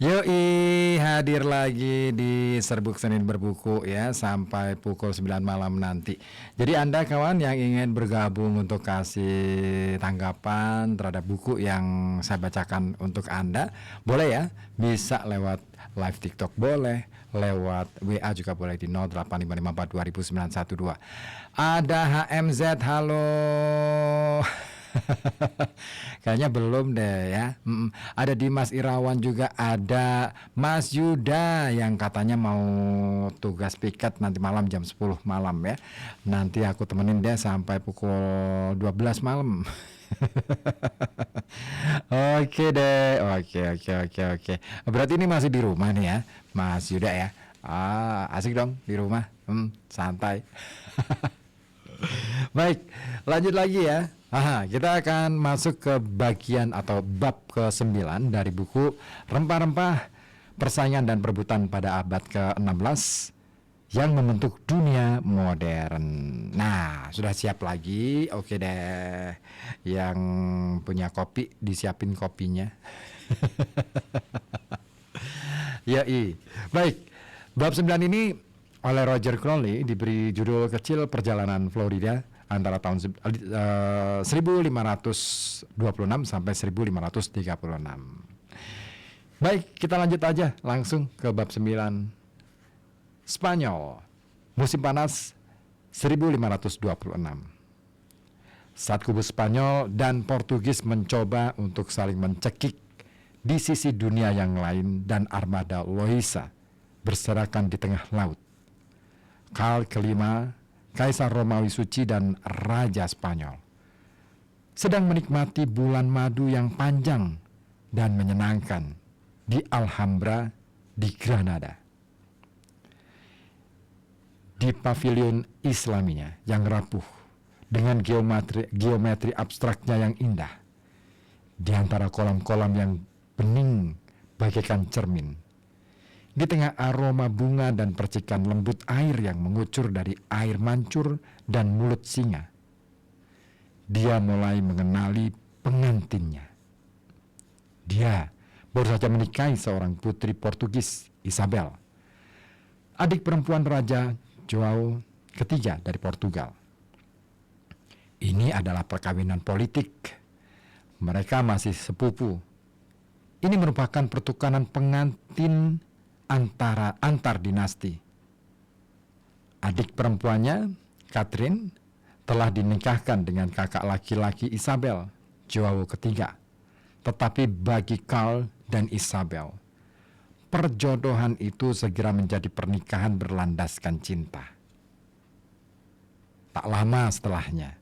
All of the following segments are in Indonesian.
Yoi, hadir lagi di Serbuk Senin Berbuku ya sampai pukul 9 malam nanti. Jadi Anda kawan yang ingin bergabung untuk kasih tanggapan terhadap buku yang saya bacakan untuk Anda, boleh ya, bisa lewat live TikTok boleh, lewat WA juga boleh di 08554200912. Ada HMZ, halo. Kayaknya belum deh ya. Ada Dimas Irawan juga, ada Mas Yuda yang katanya mau tugas piket nanti malam jam 10 malam ya. Nanti aku temenin deh sampai pukul 12 malam. Oke deh. Oke. Berarti ini masih di rumah nih ya, Mas Yuda ya. Asik dong di rumah. Santai. Baik, lanjut lagi ya. Kita akan masuk ke bagian atau bab ke-9 dari buku Rempah-Rempah Persaingan dan Perebutan pada Abad ke-16 yang membentuk dunia modern. Nah, sudah siap lagi? Oke deh. Yang punya kopi, disiapin kopinya. Yai. Baik, bab 9 ini oleh Roger Crowley diberi judul kecil Perjalanan Florida antara tahun 1526 sampai 1536. Baik, kita lanjut aja langsung ke bab 9. Spanyol, musim panas 1526. Saat kubu Spanyol dan Portugis mencoba untuk saling mencekik di sisi dunia yang lain dan armada Loisa berserakan di tengah laut, Karl kelima, Kaisar Romawi Suci dan Raja Spanyol, sedang menikmati bulan madu yang panjang dan menyenangkan di Alhambra di Granada. Di pavilion Islaminya yang rapuh dengan geometri abstraknya yang indah, di antara kolam-kolam yang bening bagaikan cermin, di tengah aroma bunga dan percikan lembut air yang mengucur dari air mancur dan mulut singa, dia mulai mengenali pengantinnya. Dia baru saja menikahi seorang putri Portugis, Isabel, adik perempuan Raja Joao ketiga dari Portugal. Ini adalah perkawinan politik. Mereka masih sepupu. Ini merupakan pertukaran pengantin antar dinasti. Adik perempuannya, Catherine, telah dinikahkan dengan kakak laki-laki Isabel, Joao ketiga. Tetapi bagi Karl dan Isabel, perjodohan itu segera menjadi pernikahan berlandaskan cinta. Tak lama setelahnya,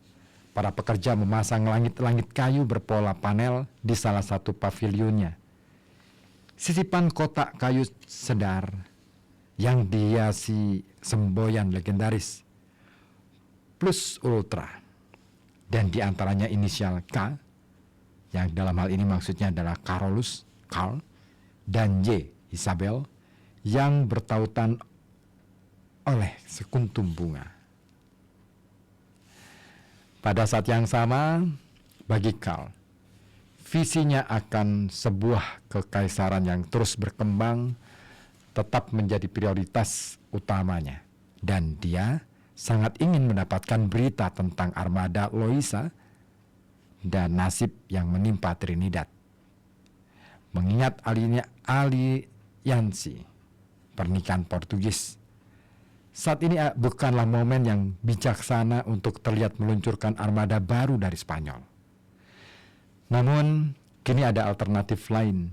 para pekerja memasang langit-langit kayu berpola panel di salah satu pavilionnya. Sisipan kotak kayu sedar yang dihiasi semboyan legendaris plus ultra, dan diantaranya inisial K, yang dalam hal ini maksudnya adalah Carolus, Karl, dan Y, Isabel, yang bertautan oleh sekuntum bunga. Pada saat yang sama, bagi Karl, visinya akan sebuah kekaisaran yang terus berkembang tetap menjadi prioritas utamanya, dan dia sangat ingin mendapatkan berita tentang armada Loisa dan nasib yang menimpa Trinidad. Mengingat aliansi pernikahan Portugis, saat ini bukanlah momen yang bijaksana untuk terlihat meluncurkan armada baru dari Spanyol. Namun, kini ada alternatif lain.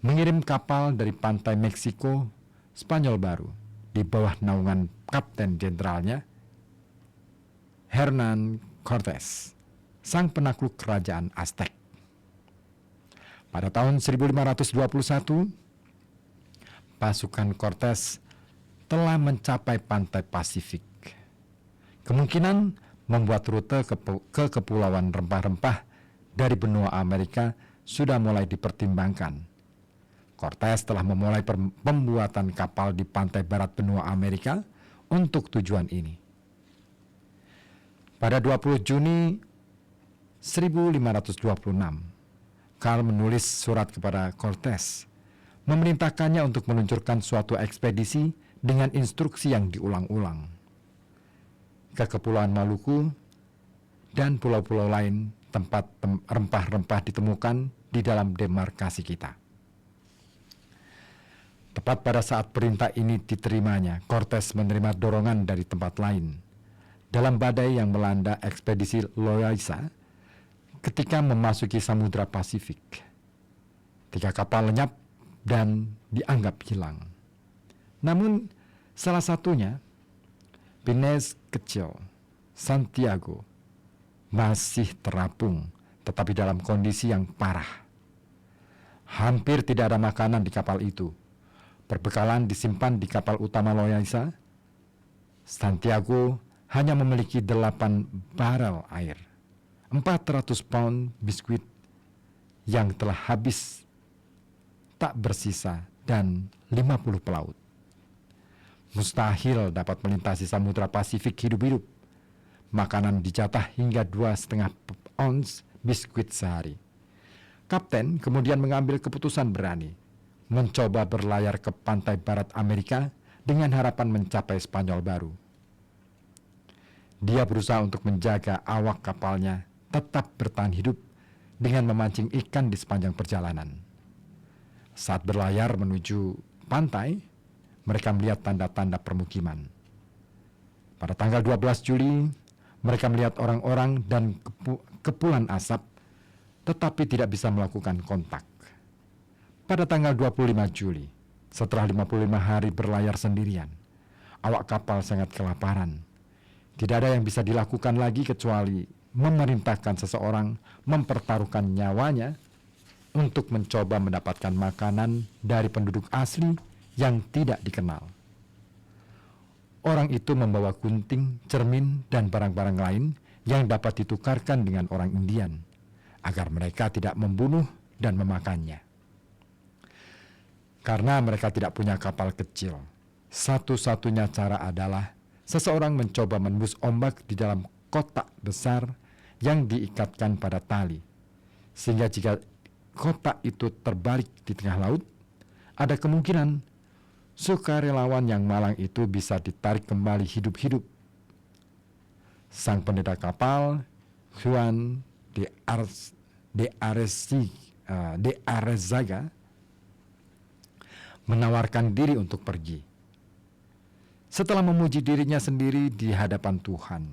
Mengirim kapal dari pantai Meksiko, Spanyol baru, di bawah naungan Kapten Jenderalnya, Hernán Cortés, sang penakluk kerajaan Aztec. Pada tahun 1521, pasukan Cortés telah mencapai pantai Pasifik. Kemungkinan membuat rute ke kepulauan rempah-rempah dari benua Amerika sudah mulai dipertimbangkan. Cortés telah memulai pembuatan kapal di pantai barat benua Amerika untuk tujuan ini. Pada 20 Juni 1526, Karl menulis surat kepada Cortés memerintahkannya untuk meluncurkan suatu ekspedisi dengan instruksi yang diulang-ulang ke Kepulauan Maluku dan pulau-pulau lain tempat rempah-rempah ditemukan di dalam demarkasi kita. Tepat pada saat perintah ini diterimanya, Cortes menerima dorongan dari tempat lain dalam badai yang melanda ekspedisi Loaiza ketika memasuki Samudra Pasifik. 3 kapal lenyap dan dianggap hilang. Namun salah satunya, Pinez kecil, Santiago, masih terapung tetapi dalam kondisi yang parah. Hampir tidak ada makanan di kapal itu. Perbekalan disimpan di kapal utama Loaiza. Santiago hanya memiliki 8 barel air, 400 pound biskuit yang telah habis tak bersisa, dan 50 pelaut. Mustahil dapat melintasi Samudra Pasifik hidup-hidup. Makanan dijatah hingga 2,5 ons biskuit sehari. Kapten kemudian mengambil keputusan berani, mencoba berlayar ke pantai barat Amerika dengan harapan mencapai Spanyol baru. Dia berusaha untuk menjaga awak kapalnya tetap bertahan hidup dengan memancing ikan di sepanjang perjalanan. Saat berlayar menuju pantai, mereka melihat tanda-tanda permukiman. Pada tanggal 12 Juli, mereka melihat orang-orang dan kepulan asap, tetapi tidak bisa melakukan kontak. Pada tanggal 25 Juli, setelah 55 hari berlayar sendirian, awak kapal sangat kelaparan. Tidak ada yang bisa dilakukan lagi kecuali memerintahkan seseorang mempertaruhkan nyawanya untuk mencoba mendapatkan makanan dari penduduk asli yang tidak dikenal. Orang itu membawa gunting, cermin, dan barang-barang lain yang dapat ditukarkan dengan orang Indian, agar mereka tidak membunuh dan memakannya. Karena mereka tidak punya kapal kecil, satu-satunya cara adalah seseorang mencoba menembus ombak di dalam kotak besar yang diikatkan pada tali, sehingga jika kotak itu terbalik di tengah laut, ada kemungkinan sukarelawan yang malang itu bisa ditarik kembali hidup-hidup. Sang pendeta kapal, Juan de Arezaga, menawarkan diri untuk pergi. Setelah memuji dirinya sendiri di hadapan Tuhan,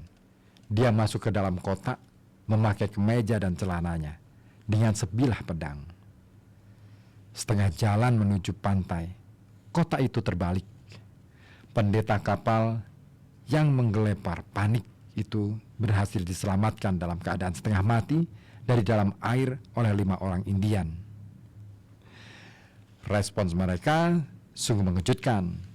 dia masuk ke dalam kotak, memakai kemeja dan celananya dengan sebilah pedang. Setengah jalan menuju pantai, kotak itu terbalik. Pendeta kapal yang menggelepar panik itu berhasil diselamatkan dalam keadaan setengah mati dari dalam air oleh 5 orang Indian. Respons mereka sungguh mengejutkan.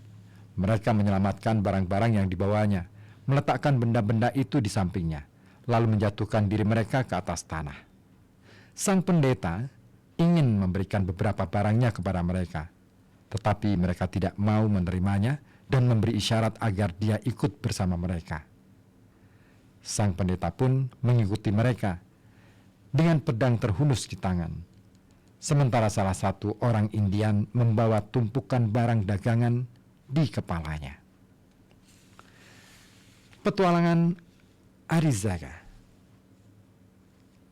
Mereka menyelamatkan barang-barang yang dibawanya, meletakkan benda-benda itu di sampingnya, lalu menjatuhkan diri mereka ke atas tanah. Sang pendeta ingin memberikan beberapa barangnya kepada mereka, tetapi mereka tidak mau menerimanya dan memberi isyarat agar dia ikut bersama mereka. Sang pendeta pun mengikuti mereka dengan pedang terhunus di tangan, sementara salah satu orang Indian membawa tumpukan barang dagangan di kepalanya. Petualangan Arezaga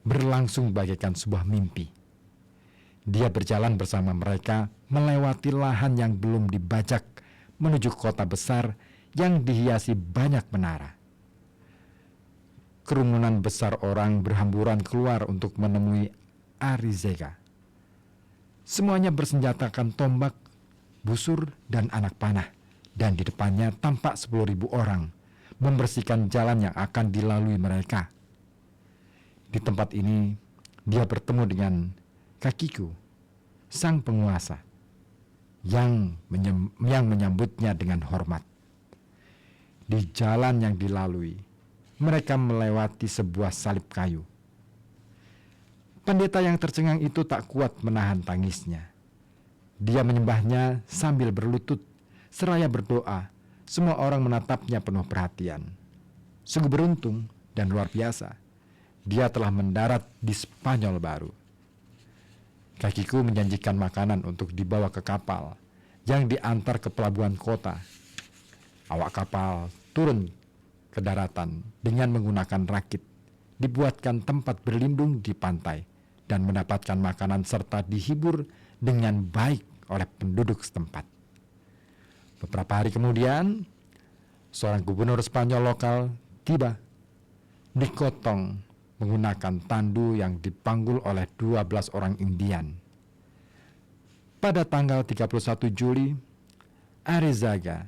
berlangsung bagaikan sebuah mimpi. Dia berjalan bersama mereka melewati lahan yang belum dibajak menuju kota besar yang dihiasi banyak menara. Kerumunan besar orang berhamburan keluar untuk menemui Arezaga. Semuanya bersenjatakan tombak, busur, dan anak panah, dan di depannya tampak 10.000 orang membersihkan jalan yang akan dilalui mereka. Di tempat ini, dia bertemu dengan Kakiku, sang penguasa, yang menyambutnya dengan hormat. Di jalan yang dilalui, mereka melewati sebuah salib kayu. Pendeta yang tercengang itu tak kuat menahan tangisnya. Dia menyembahnya sambil berlutut, seraya berdoa. Semua orang menatapnya penuh perhatian. Sungguh beruntung dan luar biasa. Dia telah mendarat di Spanyol baru. Kakiku menjanjikan makanan untuk dibawa ke kapal yang diantar ke pelabuhan kota. Awak kapal turun ke daratan dengan menggunakan rakit, dibuatkan tempat berlindung di pantai, dan mendapatkan makanan serta dihibur dengan baik oleh penduduk setempat. Beberapa hari kemudian, seorang gubernur Spanyol lokal tiba, dikotong menggunakan tandu yang dipanggul oleh 12 orang Indian. Pada tanggal 31 Juli, Arrizaga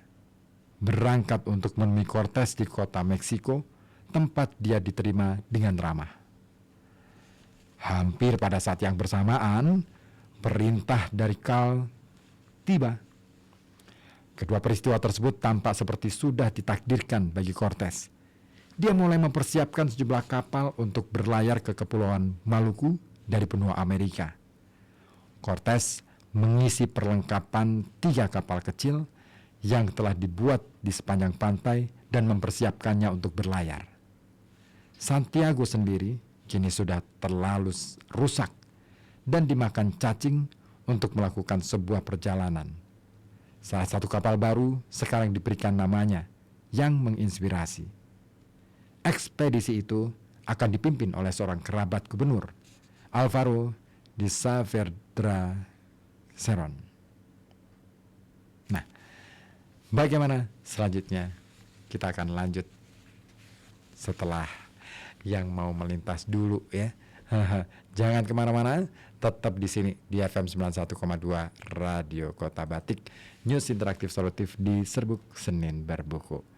berangkat untuk menemui Cortes di kota Meksiko, tempat dia diterima dengan ramah. Hampir pada saat yang bersamaan, perintah dari Karl tiba. Kedua peristiwa tersebut tampak seperti sudah ditakdirkan bagi Cortes. Dia mulai mempersiapkan sejumlah kapal untuk berlayar ke Kepulauan Maluku dari benua Amerika. Cortes mengisi perlengkapan 3 kapal kecil yang telah dibuat di sepanjang pantai dan mempersiapkannya untuk berlayar. Santiago sendiri kini sudah terlalu rusak dan dimakan cacing untuk melakukan sebuah perjalanan. Salah satu kapal baru sekarang diberikan namanya yang menginspirasi. Ekspedisi itu akan dipimpin oleh seorang kerabat gubernur, Alvaro de Saavedra Serón. Nah, bagaimana selanjutnya? Kita akan lanjut setelah yang mau melintas dulu ya. Jangan kemana-mana, tetap di sini di FM 91,2 Radio Kota Batik, News Interaktif Solutif di Serbuk Senin Berbuku.